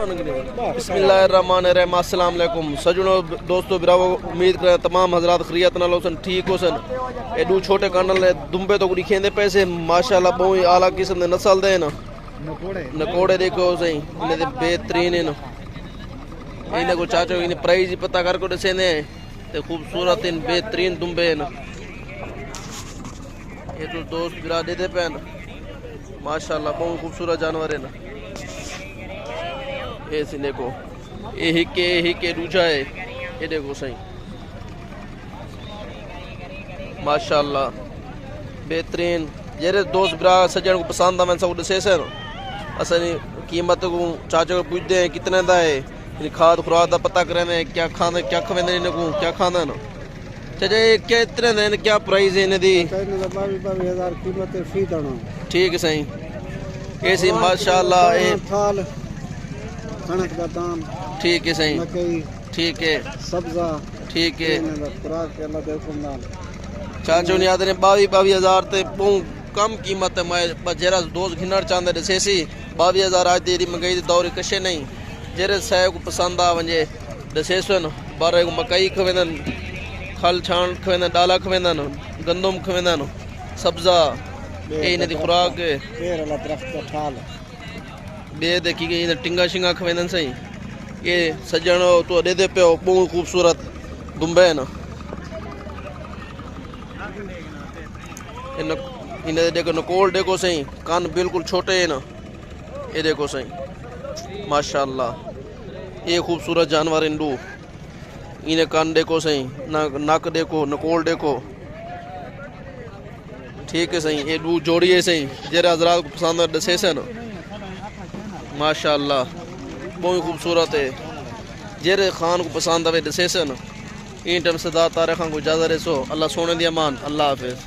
बिस्मिल्लाहिर्रहमानिर्रहीम। अस्सलाम वालेकुम सजनों दोस्तों बिरावो, उम्मीद करें तमाम हजरात खैरियत नाल होसन, ठीक होसन। एडू छोटे कानल ने दुम्बे तो कुड़ी खेंदे पैसे माशाल्लाह बहुत ही आला किस्म दे नस्ल दे न नकोड़े देखो सही इन्हें दे बेहतरीन न। इन्हें को चाचो इन्हें प्राइस ही पता कर को दसेंदे ते खूबसूरत इन बेहतरीन दुम्बे न। ये तो दोस्त बिरा देते पे न माशाल्लाह बहुत खूबसूरत जानवर है न। ऐसे देखो ये हिके दूजा है, ये देखो सही माशाल्लाह बेहतरीन। जेरे दोस्त बिरा सजन को पसंद आ मैं सब दसे से असली कीमत को चाचा को पूछते हैं कितने दा है, खाद खुराक का पता करें क्या खाना क्या खवेंदे इन्हें को क्या खाना न। चाचा ये क्या इतने दें क्या प्राइस है इन्हें दी? 22,000 कीमत है फी दाना। ठीक है सही ऐसी माशाल्लाह ये कणक का दाम ठीक है सही मकई ठीक है सब्जा ठीक है। खुराक के अल्लाह दे हुक्म चाचो ने आदने 22,000 ते बहुत कम कीमत है। मैं जरा दोस्त घिनर चांदे दसेसी 22,000 आज तेरी महंगाई दौर कशे नहीं। जेरे सह को पसंद आ वंजे दसेसन बारह को मकई खवेंदन खल छान खवेंदन डाला खवेंदन गंदम खवेंदन सब्जा ए इन्हें दी खुराक पेड़ वाला दरख्त का ठाल बे देखी गई इन्हें टिंगा शिंगा खवेंदन सही। ये सजन तो दे दे पे बहुत खूबसूरत दुम्बे न। इन्हें देखो नकोल देखो सही कान बिल्कुल छोटे है न। ये देखो सही माशाल्लाह ये खूबसूरत जानवर इंडू इन्हें कान देखो सही नाक देखो नकोल देखो ठीक है सही। ये दू जोड़ी है सही जेरे हजरात को पसंद है दसे से न माशाल्लाह बहुत खूबसूरत है। जेरे खान को पसंद आवे दसे से न इन टाइम से दाता रखा को इजाजत रसो। अल्लाह सोने दिया मान अल्लाह हाफिज।